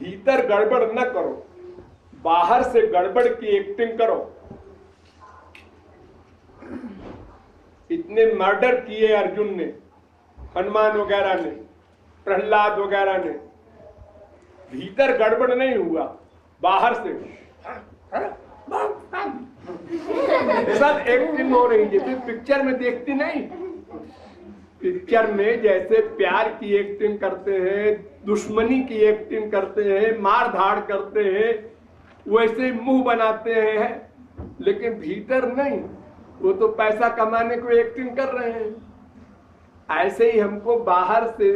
भीतर गड़बड़ न करो, बाहर से गड़बड़ की एक्टिंग करो। इतने मर्डर किए अर्जुन ने, हनुमान वगैरह ने, प्रहलाद वगैरह ने, भीतर गड़बड़ नहीं हुआ, बाहर से सब एक्टिंग हो रही है। जैसे पिक्चर में देखती नहीं, पिक्चर में जैसे प्यार की एक्टिंग करते हैं, दुश्मनी की एक्टिंग करते हैं, मार धाड़ करते हैं, वैसे मुंह बनाते हैं, लेकिन भीतर नहीं। वो तो पैसा कमाने को एक्टिंग कर रहे हैं। ऐसे ही हमको बाहर से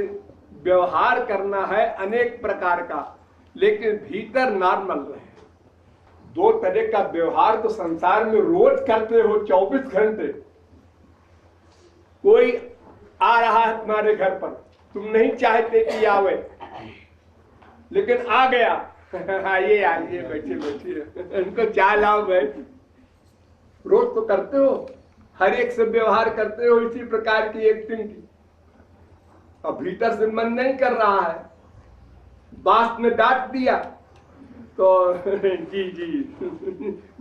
व्यवहार करना है अनेक प्रकार का, लेकिन भीतर नॉर्मल रहे। दो तरह का व्यवहार तो संसार में रोज करते हो, 24 घंटे। कोई आ रहा है तुम्हारे घर पर, तुम नहीं चाहते कि आवे, लेकिन आ गया। आइए आइए, बैठिए बैठिए, इनको चाय लाओ, बैठ। रोज तो करते हो, हर एक से व्यवहार करते हो इसी प्रकार की एक्टिंग की। अब भीतर से मन नहीं कर रहा है, बात में डांट दिया तो जी जी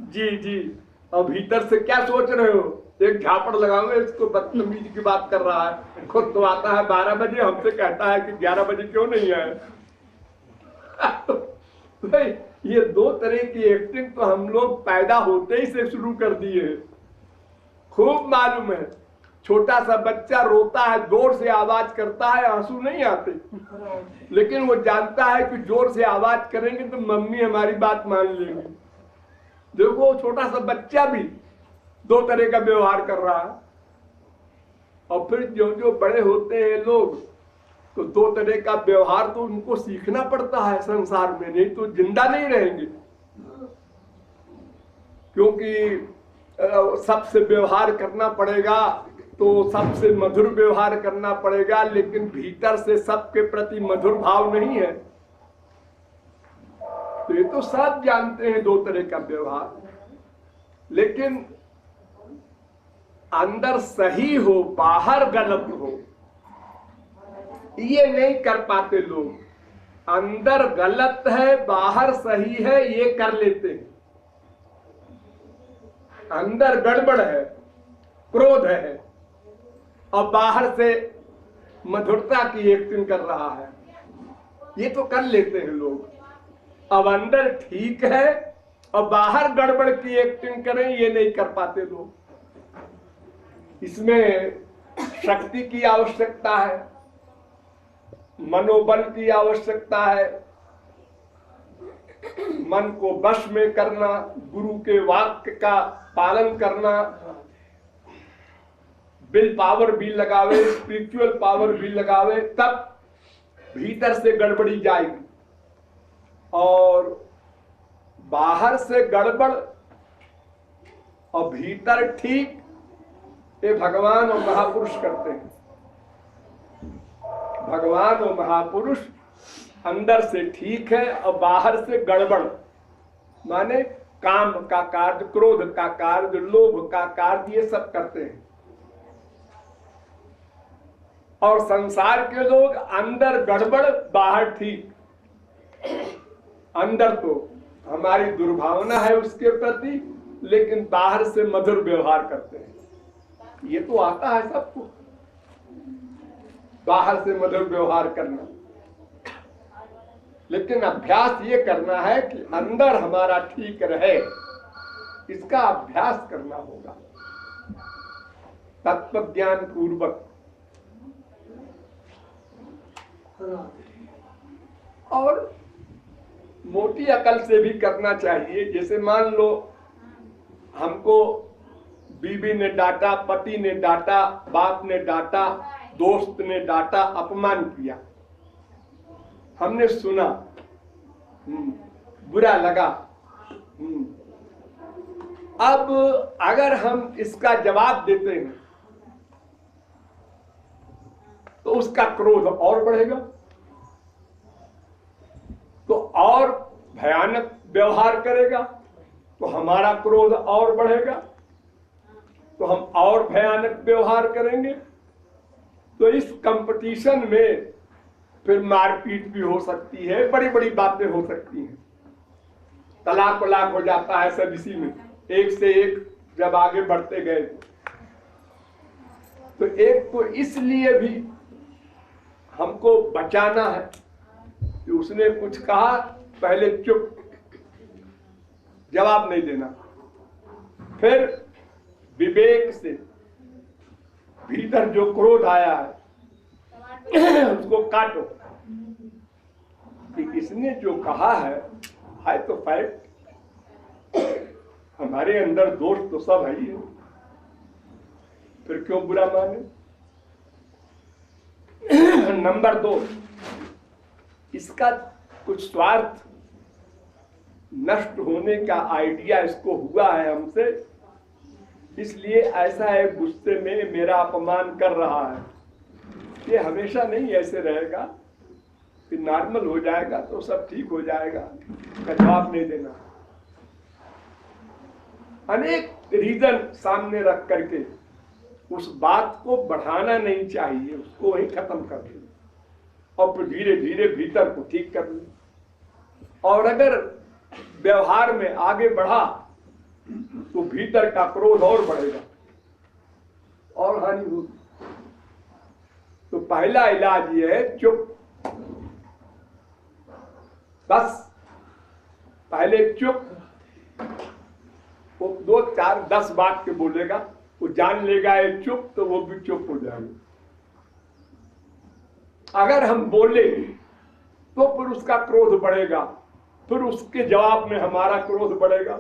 जी जी, और भीतर से क्या सोच रहे हो? एक झापड़ लगाओगे इसको, बदतमीजी की बात कर रहा है। खुद तो आता है 12 बजे, हमसे कहता है कि 11 बजे क्यों नहीं आए। भाई ये दो तरह की एक्टिंग तो हम लोग पैदा होते ही से शुरू कर दिए हैं। खूब मालूम है, छोटा सा बच्चा रोता है, जोर से आवाज करता है, आंसू नहीं आते, लेकिन वो जानता है कि जोर से आवाज करेंगे तो मम्मी हमारी बात मान लेंगी। देखो छोटा सा बच्चा भी दो तरह का व्यवहार कर रहा है। और फिर जो जो बड़े होते हैं लोग, तो दो तरह का व्यवहार तो उनको सीखना पड़ता है संसार में, नहीं तो जिंदा नहीं रहेंगे। क्योंकि सबसे व्यवहार करना पड़ेगा, तो सबसे मधुर व्यवहार करना पड़ेगा, लेकिन भीतर से सबके प्रति मधुर भाव नहीं है। तो ये तो सब जानते हैं दो तरह का व्यवहार, लेकिन अंदर सही हो बाहर गलत हो, ये नहीं कर पाते लोग। अंदर गलत है बाहर सही है, ये कर लेते हैं। अंदर गड़बड़ है, क्रोध है, और बाहर से मधुरता की एक्टिंग कर रहा है, ये तो कर लेते हैं लोग। अब अंदर ठीक है और बाहर गड़बड़ की एक्टिंग करें, ये नहीं कर पाते लोग। इसमें शक्ति की आवश्यकता है, मनोबल की आवश्यकता है, मन को वश में करना, गुरु के वाक्य का पालन करना, विल पावर भी लगावे, स्पिरिचुअल पावर भी लगावे, तब भीतर से गड़बड़ी जाएगी। और बाहर से गड़बड़ और भीतर ठीक, ये भगवान और महापुरुष करते हैं। भगवान और महापुरुष अंदर से ठीक है और बाहर से गड़बड़, माने काम का कार्य, क्रोध का कार्य, लोभ का कार्य, ये सब करते हैं। और संसार के लोग अंदर गड़बड़ बाहर ठीक। अंदर तो हमारी दुर्भावना है उसके प्रति, लेकिन बाहर से मधुर व्यवहार करते हैं। ये तो आता है सबको, बाहर से मधुर व्यवहार करना, लेकिन अभ्यास ये करना है कि अंदर हमारा ठीक रहे, इसका अभ्यास करना होगा तत्व ज्ञान पूर्वक। और मोटी अकल से भी करना चाहिए। जैसे मान लो हमको बीवी ने डांटा, पति ने डांटा, बाप ने डांटा, दोस्त ने डांटा, अपमान किया, हमने सुना, बुरा लगा। अब अगर हम इसका जवाब देते हैं तो उसका क्रोध और बढ़ेगा, तो और भयानक व्यवहार करेगा, तो हमारा क्रोध और बढ़ेगा, तो हम और भयानक व्यवहार करेंगे। तो इस कंपटीशन में फिर मारपीट भी हो सकती है, बड़ी बड़ी बातें हो सकती हैं, तलाक वलाक हो जाता है सब इसी में, एक से एक जब आगे बढ़ते गए। तो एक तो इसलिए भी हमको बचाना है कि उसने कुछ कहा, पहले चुप, जवाब नहीं देना, फिर विवेक से भीतर जो क्रोध आया है उसको काटो कि इसने जो कहा है तो फैक्ट, हमारे अंदर दोष तो सब है ही है, फिर क्यों बुरा माने। नंबर 2, इसका कुछ स्वार्थ नष्ट होने का आइडिया इसको हुआ है हमसे, इसलिए ऐसा है गुस्से में मेरा अपमान कर रहा है। ये हमेशा नहीं ऐसे रहेगा, फिर नॉर्मल हो जाएगा तो सब ठीक हो जाएगा, जवाब नहीं देना। अनेक रीजन सामने रख करके उस बात को बढ़ाना नहीं चाहिए, उसको वहीं खत्म कर देना और फिर धीरे धीरे भीतर को ठीक कर लेना। और अगर व्यवहार में आगे बढ़ा तो भीतर का क्रोध और बढ़ेगा और हानि होगी। तो पहला इलाज ये है चुप, बस पहले चुप। वो 2, 4, 10 बात के बोलेगा, वो जान लेगा ये चुप, तो वो भी चुप हो जाएगा। अगर हम बोले तो फिर उसका क्रोध बढ़ेगा, फिर उसके जवाब में हमारा क्रोध बढ़ेगा,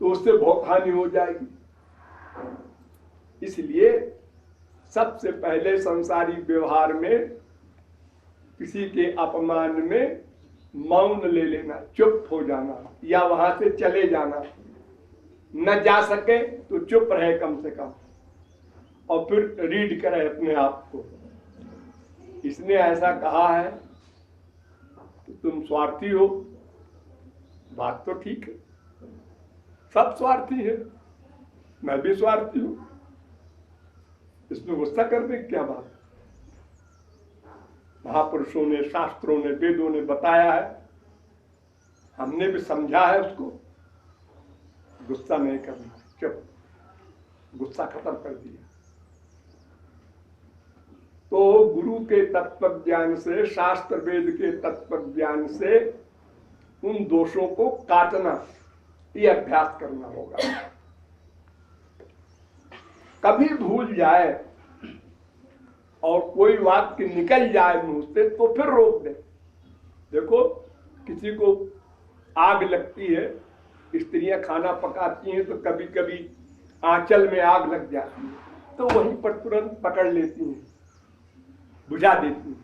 तो उससे बहुत हानि हो जाएगी। इसलिए सबसे पहले संसारी व्यवहार में किसी के अपमान में मौन ले लेना, चुप हो जाना या वहां से चले जाना, न जा सके तो चुप रहे कम से कम, और फिर रीड करे अपने आप को, इसने ऐसा कहा है तो तुम स्वार्थी हो। बात तो ठीक है, सब स्वार्थी है, मैं भी स्वार्थी हूं, इसमें गुस्सा करने की क्या बात। महापुरुषों ने, शास्त्रों ने, वेदों ने बताया है, हमने भी समझा है उसको, गुस्सा नहीं करना, चुप, गुस्सा खत्म कर दिया। तो गुरु के तत्व ज्ञान से, शास्त्र वेद के तत्व ज्ञान से उन दोषों को काटना, ये अभ्यास करना होगा। कभी भूल जाए और कोई वाक्य निकल जाए मुंह से तो फिर रोक दे। देखो किसी को आग लगती है, स्त्रियां खाना पकाती हैं तो कभी कभी आंचल में आग लग जाती है, तो वहीं पर तुरंत पकड़ लेती हैं, बुझा देती हैं।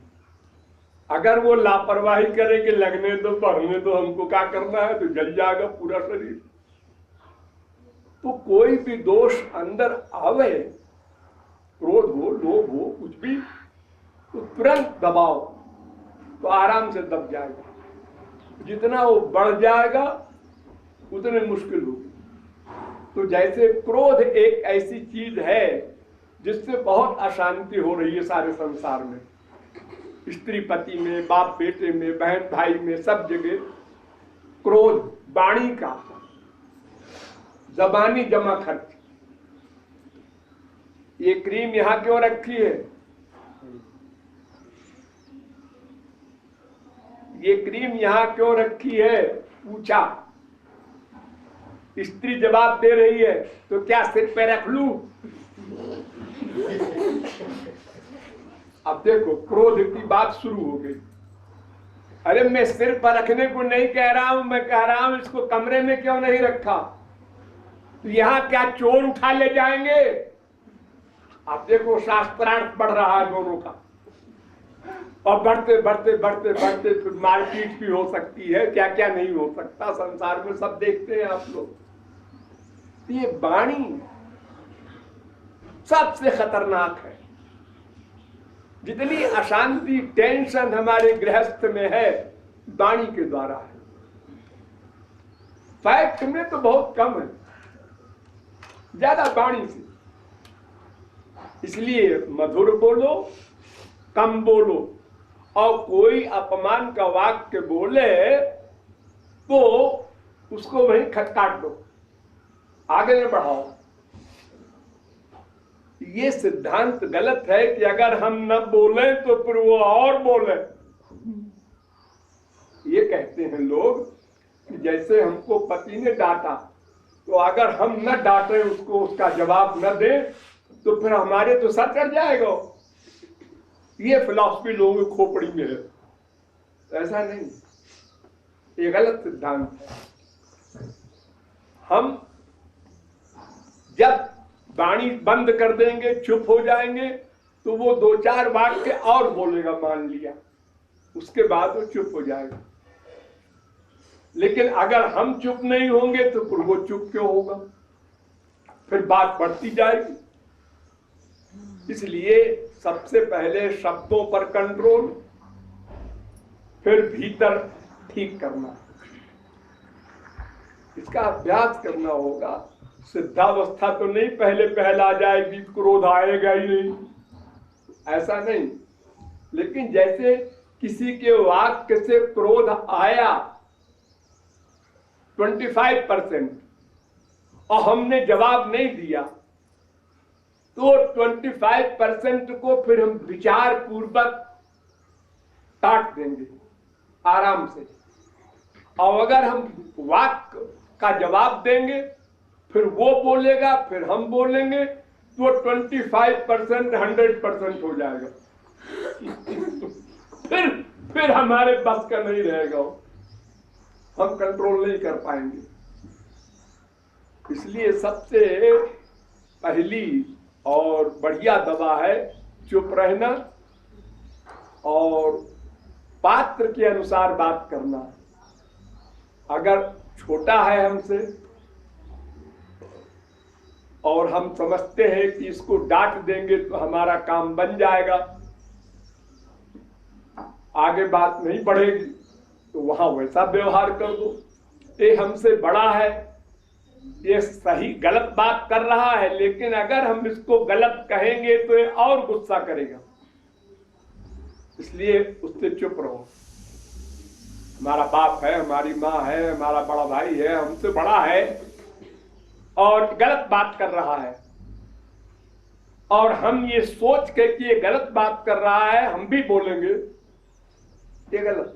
अगर वो लापरवाही करे कि लगने दो, बढ़ने दो, हमको क्या करना है, तो जल जाएगा पूरा शरीर। तो कोई भी दोष अंदर आवे, क्रोध हो, लोभ हो, कुछ भी, तो तुरंत दबाओ, तो आराम से दब जाएगा। जितना वो बढ़ जाएगा उतने मुश्किल होगी। तो जैसे क्रोध एक ऐसी चीज है जिससे बहुत अशांति हो रही है सारे संसार में, स्त्री पति में, बाप बेटे में, बहन भाई में, सब जगह क्रोध, वाणी का जबानी जमा खर्च। ये क्रीम यहां क्यों रखी है, ये क्रीम यहां क्यों रखी है, पूछा। स्त्री जवाब दे रही है, तो क्या सिर पे रख लूं? अब देखो क्रोध की बात शुरू हो गई। अरे मैं सिर पर रखने को नहीं कह रहा हूं, मैं कह रहा हूं इसको कमरे में क्यों नहीं रखा, तो यहां क्या चोर उठा ले जाएंगे? अब देखो शास्त्रार्थ बढ़ रहा है दोनों का, और बढ़ते बढ़ते बढ़ते बढ़ते फिर मारपीट भी हो सकती है, क्या क्या नहीं हो सकता संसार में, सब देखते हैं आप लोग। ये वाणी सबसे खतरनाक है। जितनी अशांति, टेंशन हमारे गृहस्थ में है, वाणी के द्वारा है। फैक्ट में तो बहुत कम है, ज्यादा वाणी से। इसलिए मधुर बोलो, कम बोलो, और कोई अपमान का वाक्य बोले तो उसको वहीं काट दो, आगे न बढ़ाओ। ये सिद्धांत गलत है कि अगर हम न बोले तो फिर वो और बोले। ये कहते हैं लोग कि जैसे हमको पति ने डांटा, तो अगर हम न डांटे उसको, उसका जवाब न दे, तो फिर हमारे तो सर चढ़ जाएगा। ये फिलॉसफी लोगों की खोपड़ी में है। ऐसा नहीं, ये गलत सिद्धांत है। हम जब वाणी बंद कर देंगे, चुप हो जाएंगे, तो वो 2-4 वाक्य और बोलेगा, मान लिया, उसके बाद वो चुप हो जाएगा। लेकिन अगर हम चुप नहीं होंगे तो फिर वो चुप क्यों होगा, फिर बात बढ़ती जाएगी। इसलिए सबसे पहले शब्दों पर कंट्रोल, फिर भीतर ठीक करना, इसका अभ्यास करना होगा। सिद्धावस्था तो नहीं पहले पहला जाएगी, क्रोध आएगा ही नहीं, ऐसा नहीं। लेकिन जैसे किसी के वाक्य से क्रोध आया 25% और हमने जवाब नहीं दिया, तो 25% को फिर हम विचार पूर्वक काट देंगे आराम से। और अगर हम वाक्य का जवाब देंगे, फिर वो बोलेगा, फिर हम बोलेंगे, तो 25% 100% हो जाएगा। फिर हमारे बस का नहीं रहेगा, हम कंट्रोल नहीं कर पाएंगे। इसलिए सबसे पहली और बढ़िया दवा है चुप रहना और पात्र के अनुसार बात करना। अगर छोटा है हमसे और हम समझते हैं कि इसको डांट देंगे तो हमारा काम बन जाएगा, आगे बात नहीं बढ़ेगी, तो वहां वैसा व्यवहार कर दो। ये हमसे बड़ा है, ये सही गलत बात कर रहा है, लेकिन अगर हम इसको गलत कहेंगे तो ये और गुस्सा करेगा, इसलिए उससे चुप रहो। हमारा बाप है, हमारी माँ है, हमारा बड़ा भाई है, हमसे बड़ा है और गलत बात कर रहा है, और हम ये सोच के कि ये गलत बात कर रहा है हम भी बोलेंगे, ये गलत।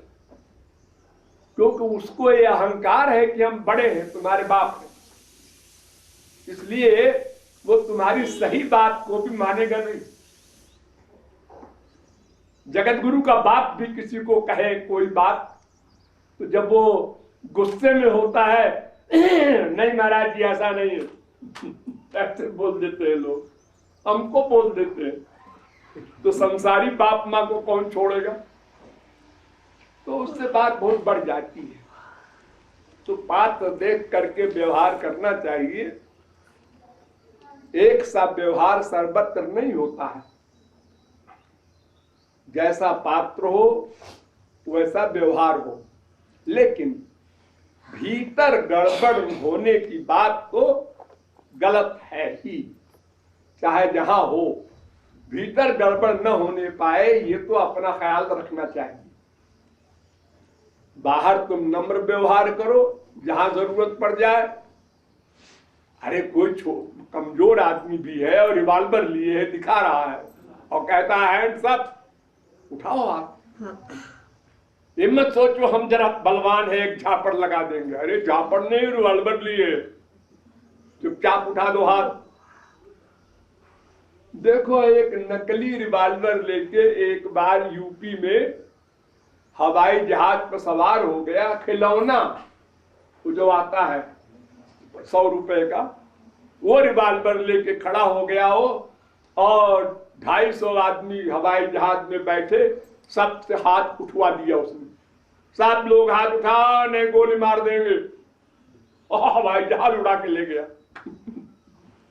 क्योंकि उसको ये अहंकार है कि हम बड़े हैं, तुम्हारे बाप हैं, इसलिए वो तुम्हारी सही बात को भी मानेगा नहीं। जगत गुरु का बाप भी किसी को कहे कोई बात, तो जब वो गुस्से में होता है, नहीं महाराज जी ऐसा नहीं है, ऐसे बोल देते हैं लोग, हमको बोल देते हैं, तो संसारी बाप माँ को कौन छोड़ेगा। तो उससे बात बहुत बढ़ जाती है। तो पात्र देख करके व्यवहार करना चाहिए। एक सा व्यवहार सर्वत्र नहीं होता है, जैसा पात्र हो वैसा व्यवहार हो, लेकिन भीतर गड़बड़ होने की बात तो गलत है ही, चाहे जहां हो, भीतर गड़बड़ न होने पाए ये तो अपना ख्याल रखना चाहिए। बाहर तुम नम्र व्यवहार करो, जहां जरूरत पड़ जाए। अरे कोई कमजोर आदमी भी है और रिवॉल्वर लिए है, दिखा रहा है और कहता है हैंड्स अप, उठाओ हाथ। ये मत सोचो हम जरा बलवान है, एक झापड़ लगा देंगे। अरे झापड़ नहीं, रिवॉल्वर लिए, चुपचाप उठा दो हाथ। देखो एक नकली रिवॉल्वर लेके एक बार यूपी में हवाई जहाज पर सवार हो गया, खिलौना वो जो आता है 100 रुपए का, वो रिवॉल्वर लेके खड़ा हो गया हो, और 250 आदमी हवाई जहाज में बैठे, सबसे हाथ उठवा दिया उसने। सब लोग हाथ उठा, नहीं गोली मार देंगे, और हवाई जहाज उड़ा के ले गया।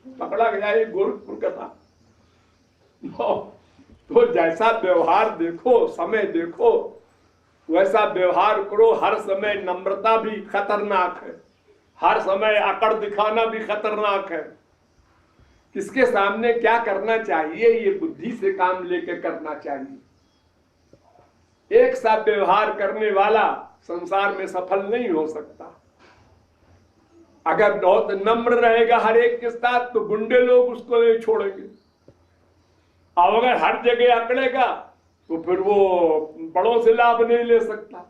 पकड़ा गया, ये गोरखपुर का था। तो जैसा व्यवहार देखो, समय देखो, वैसा व्यवहार करो। हर समय नम्रता भी खतरनाक है, हर समय अकड़ दिखाना भी खतरनाक है। किसके सामने क्या करना चाहिए, ये बुद्धि से काम लेके करना चाहिए। एक सा व्यवहार करने वाला संसार में सफल नहीं हो सकता। अगर बहुत नम्र रहेगा हर एक के साथ तो गुंडे लोग उसको नहीं छोड़ेंगे। अब अगर हर जगह अकड़ेगा तो फिर वो बड़ों से लाभ नहीं ले सकता।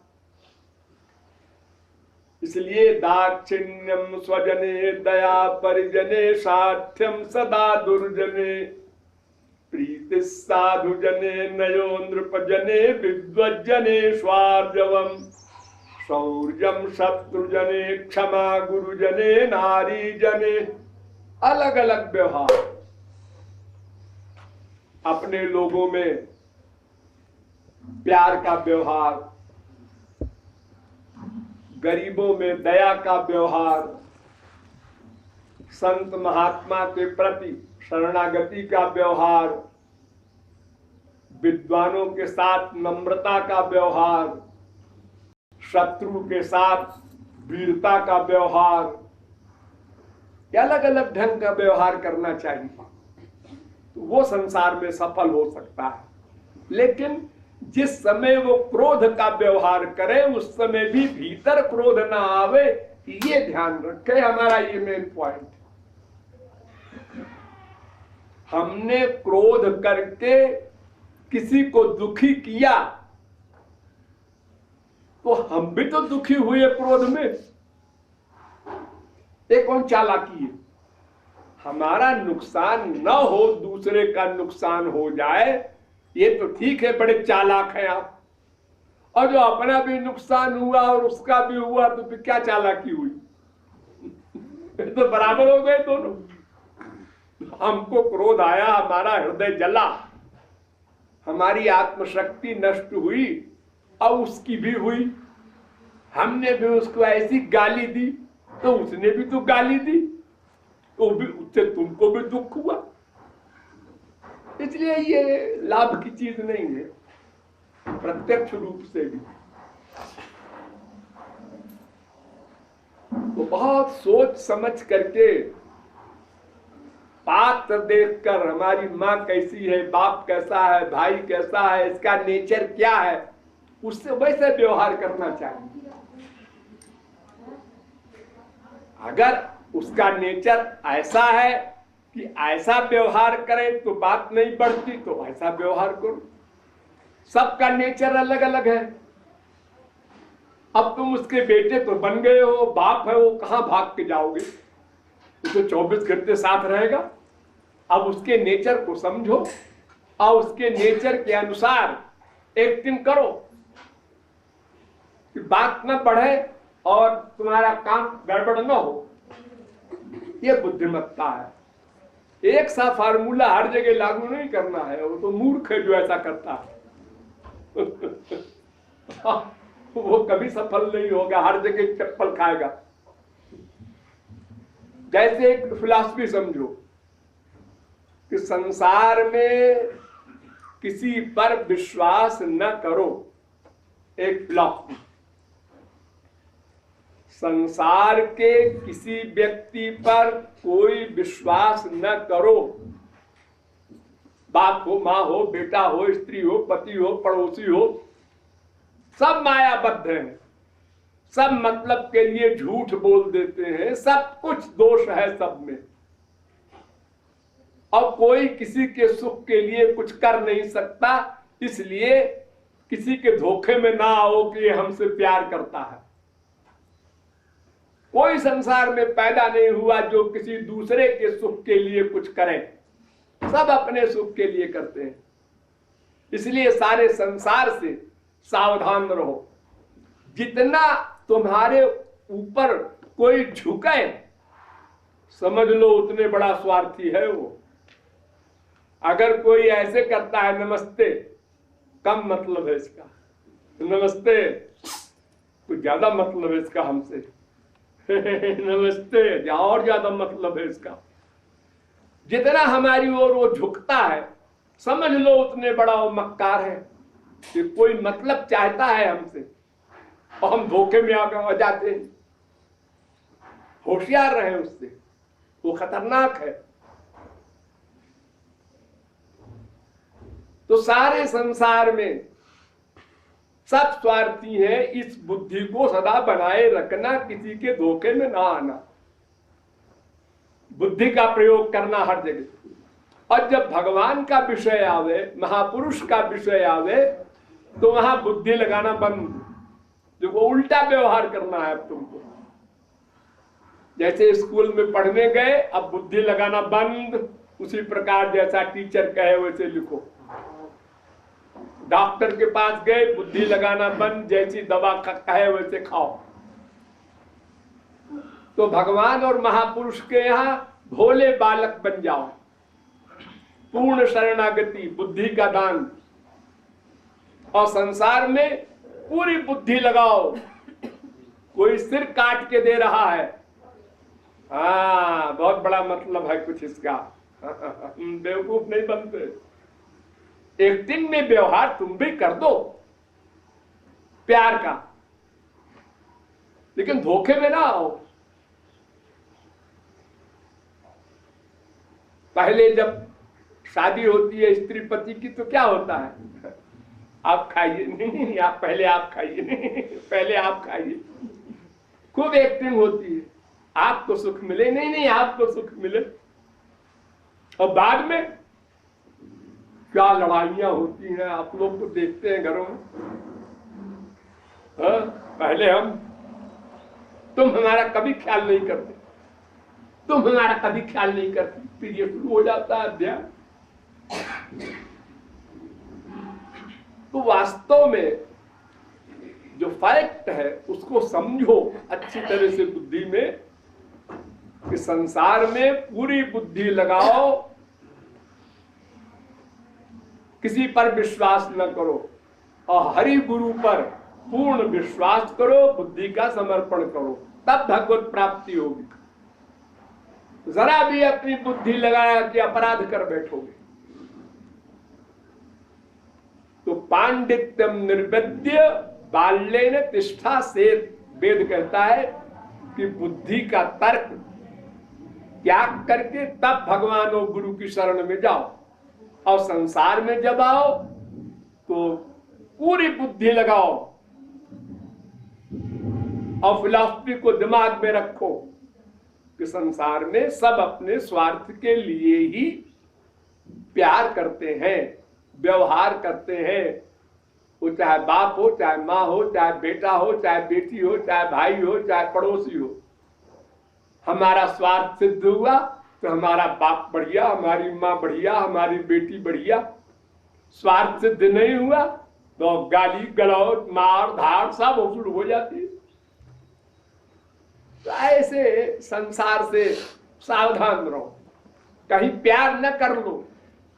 इसलिए दाक्षिण्यम स्वजने दया परिजने साध्यम सदा दुर्जने प्रीति साधु जने नयो नृपजने विद्वज्जने स्वार्जवम शौर्यम शत्रुजने क्षमा गुरुजने नारी जने। अलग अलग व्यवहार। अपने लोगों में प्यार का व्यवहार, गरीबों में दया का व्यवहार, संत महात्मा के प्रति शरणागति का व्यवहार, विद्वानों के साथ नम्रता का व्यवहार, शत्रु के साथ वीरता का व्यवहार, अलग अलग ढंग का व्यवहार करना चाहिए तो वो संसार में सफल हो सकता है। लेकिन जिस समय वो क्रोध का व्यवहार करे उस समय भी भीतर क्रोध ना आवे, ये ध्यान रखे। हमारा ये मेन पॉइंट। हमने क्रोध करके किसी को दुखी किया तो हम भी तो दुखी हुए क्रोध में। एक कौन चालाकी है, हमारा नुकसान न हो दूसरे का नुकसान हो जाए, ये तो ठीक है, बड़े चालाक हैं आप। और जो अपना भी नुकसान हुआ और उसका भी हुआ तो फिर क्या चालाकी हुई? तो बराबर हो गए दोनों। हमको क्रोध आया, हमारा हृदय जला, हमारी आत्मशक्ति नष्ट हुई और उसकी भी हुई। हमने भी उसको ऐसी गाली दी तो उसने भी तो गाली दी, तो भी उससे तुमको भी दुख हुआ। इसलिए ये लाभ की चीज नहीं है प्रत्यक्ष रूप से भी। तो बहुत सोच समझ करके, पात्र देखकर, हमारी माँ कैसी है, बाप कैसा है, भाई कैसा है, इसका नेचर क्या है, उससे वैसे व्यवहार करना चाहिए। अगर उसका नेचर ऐसा है कि ऐसा व्यवहार करे तो बात नहीं बढ़ती तो ऐसा व्यवहार करो। सबका नेचर अलग अलग है। अब तुम उसके बेटे तो बन गए हो, बाप है वो, कहां भाग के जाओगे? वो तो 24 घंटे साथ रहेगा। अब उसके नेचर को समझो और उसके नेचर के अनुसार एक्टिंग करो कि बात न बढ़े और तुम्हारा काम गड़बड़ न हो। ये बुद्धिमत्ता है। एक सा फार्मूला हर जगह लागू नहीं करना है, वो तो मूर्ख है जो ऐसा करता है। वो कभी सफल नहीं होगा, हर जगह चप्पल खाएगा। जैसे एक फिलॉसफी समझो कि संसार में किसी पर विश्वास न करो, एक फिलॉसफी। संसार के किसी व्यक्ति पर कोई विश्वास न करो। बाप हो, माँ हो, बेटा हो, स्त्री हो, पति हो, पड़ोसी हो, सब मायाबद्ध हैं। सब मतलब के लिए झूठ बोल देते हैं। सब कुछ दोष है सब में। और कोई किसी के सुख के लिए कुछ कर नहीं सकता। इसलिए किसी के धोखे में ना आओ कि ये हमसे प्यार करता है। कोई संसार में पैदा नहीं हुआ जो किसी दूसरे के सुख के लिए कुछ करे। सब अपने सुख के लिए करते हैं। इसलिए सारे संसार से सावधान रहो। जितना तुम्हारे ऊपर कोई झुके, समझ लो उतने बड़ा स्वार्थी है वो। अगर कोई ऐसे करता है, नमस्ते, कम मतलब है इसका, नमस्ते, कुछ ज्यादा मतलब है इसका हमसे। नमस्ते, और ज्यादा मतलब है इसका। जितना हमारी ओर वो झुकता है, समझ लो उतने बड़ा वो मक्कार है कि कोई मतलब चाहता है हमसे और हम धोखे में आ जाते हैं। होशियार रहे उससे, वो खतरनाक है। तो सारे संसार में सब स्वार्थी हैं। इस बुद्धि को सदा बनाए रखना, किसी के धोखे में ना आना, बुद्धि का प्रयोग करना हर जगह। और जब भगवान का विषय आवे, महापुरुष का विषय आवे, तो वहां बुद्धि लगाना बंद, जो वो उल्टा व्यवहार करना है अब तुमको। जैसे स्कूल में पढ़ने गए, अब बुद्धि लगाना बंद, उसी प्रकार जैसा टीचर कहे वैसे लिखो। डॉक्टर के पास गए, बुद्धि लगाना बंद, जैसी दवा कहे वैसे खाओ। तो भगवान और महापुरुष के यहाँ भोले बालक बन जाओ, पूर्ण शरणागति, बुद्धि का दान, और संसार में पूरी बुद्धि लगाओ। कोई सिर काट के दे रहा है, हाँ बहुत बड़ा मतलब है कुछ इसका, बेवकूफ नहीं बनते। एक्टिंग में व्यवहार तुम भी कर दो प्यार का, लेकिन धोखे में ना आओ। पहले जब शादी होती है स्त्री पति की, तो क्या होता है, आप खाइए, नहीं आप पहले आप खाइए, नहीं पहले आप खाइए, खूब एक्टिंग होती है, आपको सुख मिले, नहीं नहीं आपको सुख मिले। और बाद में क्या लड़ाइयां होती हैं, आप लोग तो देखते हैं घरों में। पहले हम, तुम हमारा कभी ख्याल नहीं करते, तुम हमारा कभी ख्याल नहीं करती, फिर ये शुरू हो जाता है अध्याय। तो वास्तव में जो फैक्ट है उसको समझो अच्छी तरह से बुद्धि में, कि संसार में पूरी बुद्धि लगाओ, किसी पर विश्वास न करो, और हरि गुरु पर पूर्ण विश्वास करो, बुद्धि का समर्पण करो, तब भगवत प्राप्ति होगी। जरा भी अपनी बुद्धि लगाया कि अपराध कर बैठोगे। तो पांडित्यम निर्वेद्य बाल्येन तिष्ठा से, वेद कहता है कि बुद्धि का तर्क त्याग करके तब भगवान और गुरु की शरण में जाओ। और संसार में जब आओ तो पूरी बुद्धि लगाओ, और फिलॉसफी को दिमाग में रखो कि संसार में सब अपने स्वार्थ के लिए ही प्यार करते हैं, व्यवहार करते हैं। वो चाहे बाप हो, चाहे माँ हो, चाहे बेटा हो, चाहे बेटी हो, चाहे भाई हो, चाहे पड़ोसी हो। हमारा स्वार्थ सिद्ध हुआ तो हमारा बाप बढ़िया, हमारी माँ बढ़िया, हमारी बेटी बढ़िया। स्वार्थ सिद्ध नहीं हुआ तो गाली गलौज, मार धाड़ सब शुरू हो जाती है। तो ऐसे संसार से सावधान रहो, कहीं प्यार न कर लो।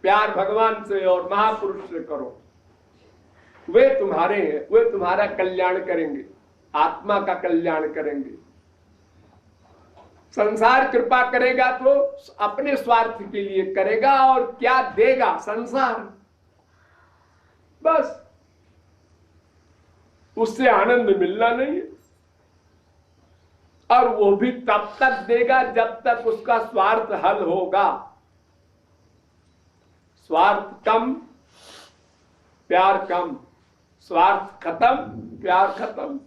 प्यार भगवान से और महापुरुष से करो, वे तुम्हारे हैं, वे तुम्हारा कल्याण करेंगे, आत्मा का कल्याण करेंगे। संसार कृपा करेगा तो अपने स्वार्थ के लिए करेगा, और क्या देगा संसार, बस उससे आनंद मिलना नहीं है। और वो भी तब तक देगा जब तक उसका स्वार्थ हल होगा। स्वार्थ कम, प्यार कम, स्वार्थ खत्म, प्यार खत्म।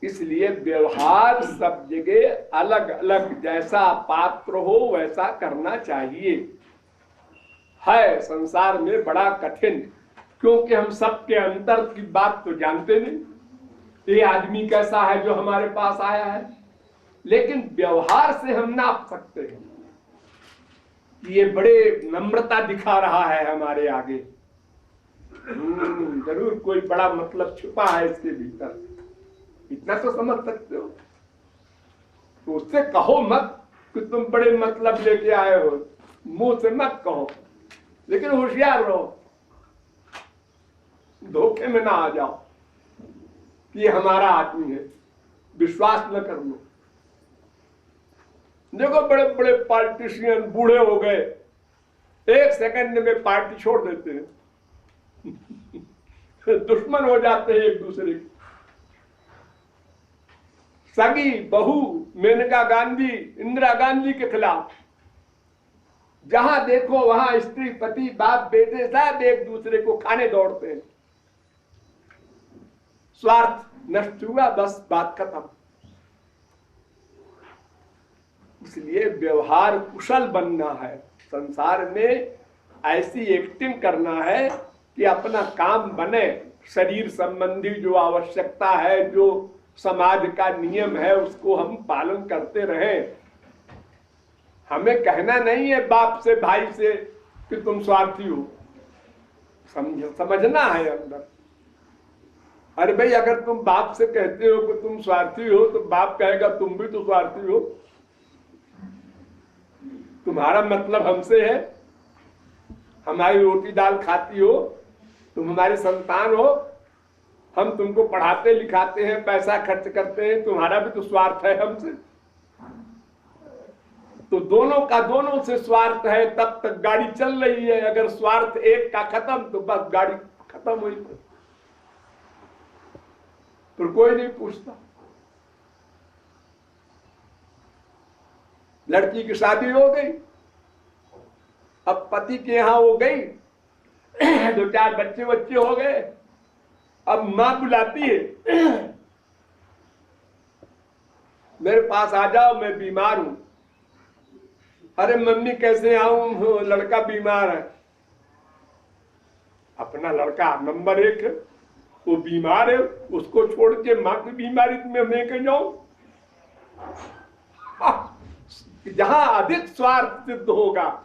इसलिए व्यवहार सब जगह अलग अलग, जैसा पात्र हो वैसा करना चाहिए। है संसार में बड़ा कठिन, क्योंकि हम सबके अंतर की बात तो जानते नहीं। ये आदमी कैसा है जो हमारे पास आया है, लेकिन व्यवहार से हम नाप सकते हैं। ये बड़े नम्रता दिखा रहा है हमारे आगे, जरूर कोई बड़ा मतलब छुपा है इसके भीतर, इतना तो समझ सकते हो। तो उससे कहो मत कि तुम बड़े मतलब लेके आए हो, मुंह से मत कहो, लेकिन होशियार रहो, धोखे में ना आ जाओ कि ये हमारा आदमी है, विश्वास न कर लो। देखो बड़े बड़े पॉलिटिशियन बूढ़े हो गए, एक सेकंड में पार्टी छोड़ देते हैं, दुश्मन हो जाते हैं एक दूसरे के। सगी बहू मेनका गांधी इंदिरा गांधी के खिलाफ जहां देखो वहां स्त्री पति बाप बेटे सब एक दूसरे को खाने दौड़ते हैं। स्वार्थ नष्ट हुआ, बस बात खत्म। इसलिए व्यवहार कुशल बनना है। संसार में ऐसी एक्टिंग करना है कि अपना काम बने। शरीर संबंधी जो आवश्यकता है, जो समाज का नियम है, उसको हम पालन करते रहें। हमें कहना नहीं है बाप से भाई से कि तुम स्वार्थी हो, समझना है अंदर। अरे भाई, अगर तुम बाप से कहते हो कि तुम स्वार्थी हो तो बाप कहेगा तुम भी तो स्वार्थी हो। तुम्हारा मतलब हमसे है, हमारी रोटी दाल खाती हो, तुम हमारी संतान हो, हम तुमको पढ़ाते लिखाते हैं, पैसा खर्च करते हैं, तुम्हारा भी तो स्वार्थ है हमसे। तो दोनों का दोनों से स्वार्थ है, तब तक गाड़ी चल रही है। अगर स्वार्थ एक का खत्म तो बस गाड़ी खत्म हुई। तो कोई नहीं पूछता। लड़की की शादी हो गई, अब पति के यहां हो गई, 2-4 बच्चे हो गए। अब मां बुलाती है, मेरे पास आ जाओ, मैं बीमार हूं। अरे मम्मी कैसे आऊं, लड़का बीमार है। अपना लड़का नंबर 1 है, वो बीमार है, उसको छोड़ के मां की बीमारी में मैं कह जाऊं। जहां अधिक स्वार्थ सिद्ध होगा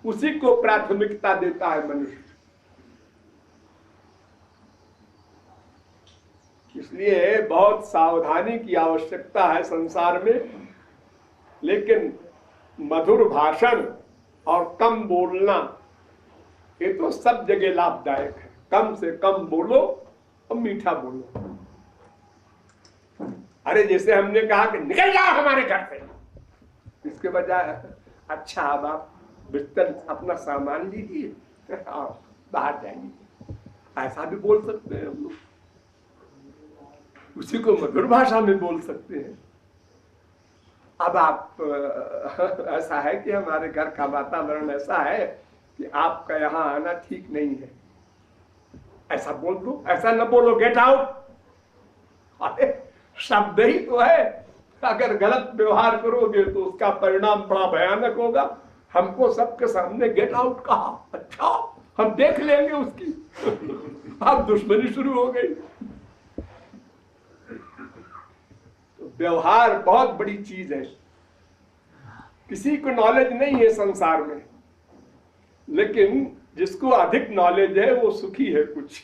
उसी को प्राथमिकता देता है मनुष्य। इसलिए बहुत सावधानी की आवश्यकता है संसार में। लेकिन मधुर भाषण और कम बोलना, ये तो सब जगह लाभदायक है। कम से कम बोलो और मीठा बोलो। अरे जैसे हमने कहा कि निकल जाओ हमारे घर से, इसके बजाय अच्छा अब आप बिस्तर अपना सामान लीजिए, बाहर जाइए, ऐसा भी बोल सकते हैं हम लोग। उसी को मधुर भाषा में बोल सकते हैं। अब आप ऐसा है कि हमारे घर का वातावरण ऐसा है कि आपका यहाँ आना ठीक नहीं है, ऐसा बोल दो। ऐसा न बोलो गेट आउट, अरे शब्द ही तो है। अगर गलत व्यवहार करोगे तो उसका परिणाम बड़ा भयानक होगा। हमको सबके सामने गेट आउट कहा, अच्छा हम देख लेंगे उसकी। अब दुश्मनी शुरू हो गई। तो व्यवहार बहुत बड़ी चीज है। किसी को नॉलेज नहीं है संसार में, लेकिन जिसको अधिक नॉलेज है वो सुखी है कुछ।